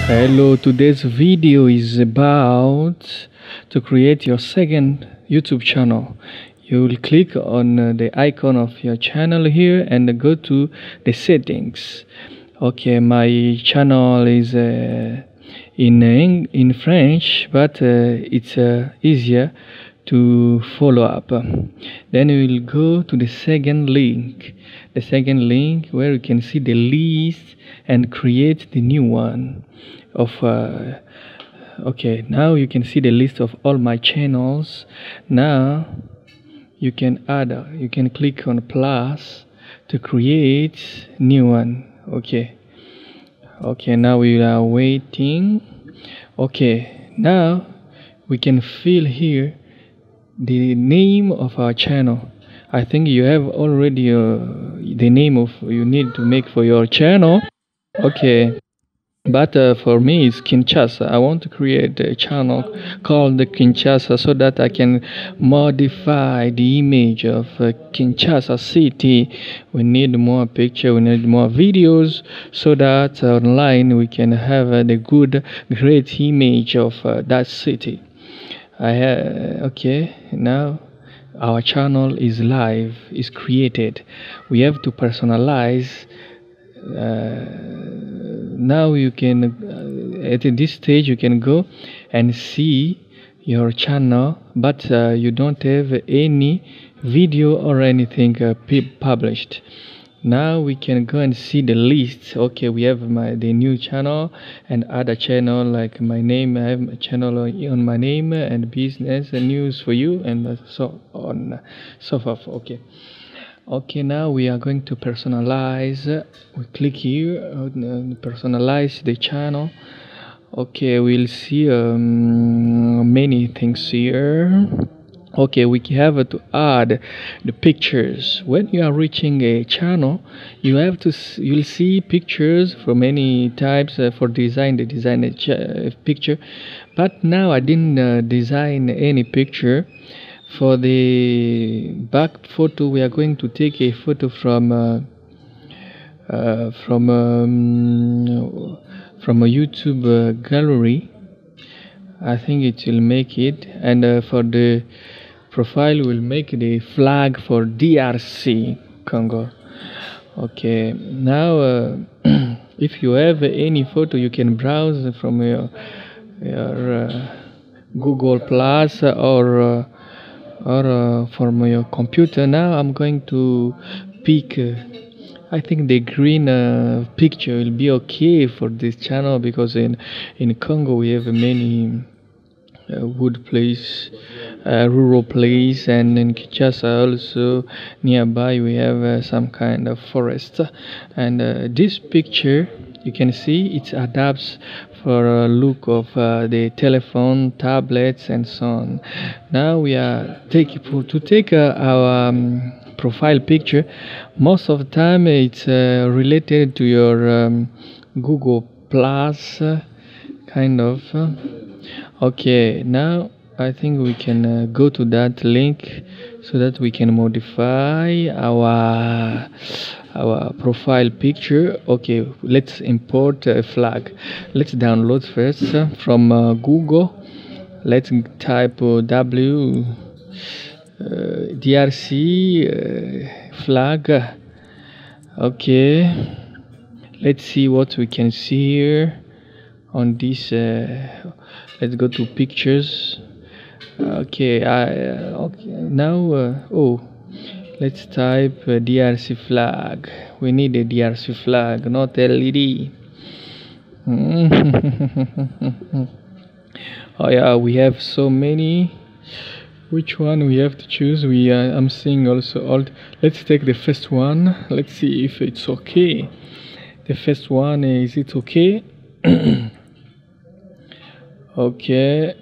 Hello, today's video is about to create your second YouTube channel. You will click on the icon of your channel here and go to the settings. Okay, my channel is in French, but it's easier to follow up. Then we will go to the second link where you can see the list and create the new one of okay, now you can see the list of all my channels. Now you can click on plus to create new one. Okay, now we are waiting. Okay, now we can fill here the name of our channel. I think you have already the name of you need to make for your channel. Okay, but for me it's Kinshasa. I want to create a channel called the Kinshasa so that I can modify the image of Kinshasa city. We need more picture, we need more videos so that online we can have the great image of that city. Okay, now our channel is live, is created. We have to personalize. Now you can at this stage you can go and see your channel, but you don't have any video or anything published. Now we can go and see the list. Okay, we have the new channel and other channel like my name. I have a channel on my name and business and news for you and so on, so forth. Okay, now we are going to personalize. We click here personalize the channel. Okay, we'll see many things here. Okay, we have to add the pictures. When you are reaching a channel, you'll see pictures for many types for design a picture, but now I didn't design any picture. For the back photo, we are going to take a photo from a YouTube gallery. I think it will make it, and for the profile we'll make the flag for DRC Congo. Okay, now if you have any photo, you can browse from your Google Plus or from your computer. Now I'm going to pick I think the green picture will be okay for this channel, because in Congo we have many wood place, rural place, and in Kinshasa also nearby we have some kind of forest, and this picture you can see it adapts for a look of the telephone, tablets, and so on. Now we are to take our profile picture. Most of the time it's related to your Google Plus kind of. Okay, now I think we can go to that link so that we can modify our profile picture. Okay, let's import a flag. Let's download first from Google. Let's type DRC flag. Okay, let's see what we can see here on this. Let's go to pictures. Okay, okay now let's type DRC flag. We need a DRC flag, not LED. Oh yeah, we have so many. Which one we have to choose? I'm seeing also all. Let's take the first one. Let's see if it's okay. The first one, is it okay? Okay,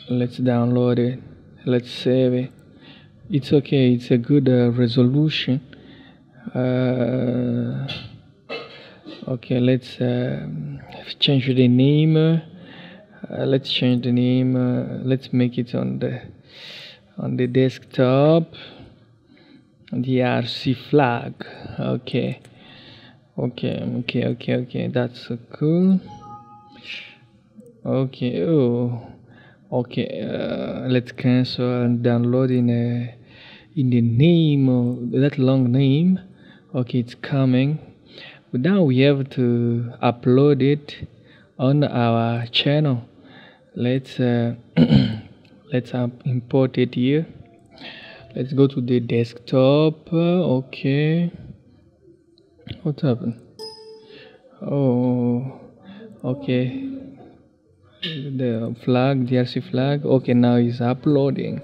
let's download it. Let's save it. It's okay. It's a good resolution. Okay, let's change the name. Let's change the name. Let's make it on the desktop. The RC flag. Okay. That's cool. Okay. Oh, okay. Let's cancel and download in the name of that long name. Okay, it's coming. But now we have to upload it on our channel. Let's let's import it here. Let's go to the desktop. Okay, what happened? Oh, okay. The flag, DRC flag. Okay, now it's uploading.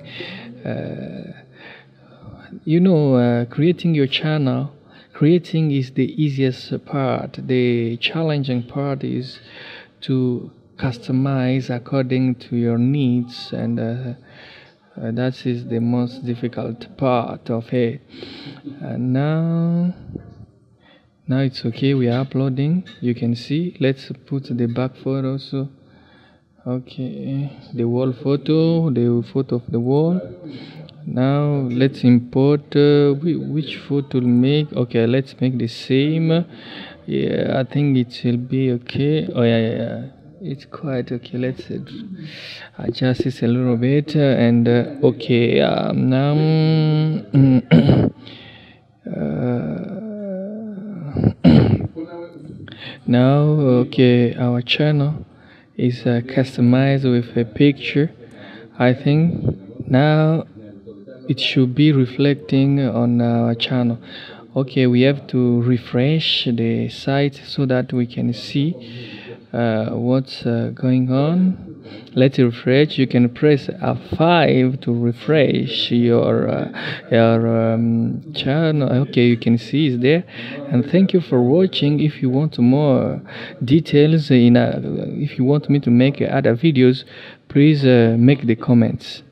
Creating your channel. Creating is the easiest part. The challenging part is to customize according to your needs, and that is the most difficult part of it. Now it's okay, we are uploading. You can see, let's put the back photo. So okay, the wall photo, the photo of the wall. Now let's import which photo will make. Okay, let's make the same. Yeah, I think it will be okay. Oh yeah, it's quite okay. Let's adjust this a little bit and okay. Now now okay, our channel is customized with a picture. I think now it should be reflecting on our channel. Okay, we have to refresh the site so that we can see what's going on. Let's refresh. You can press F5 to refresh your channel. Okay, you can see it's there. And thank you for watching. If you want more details if you want me to make other videos, please make the comments.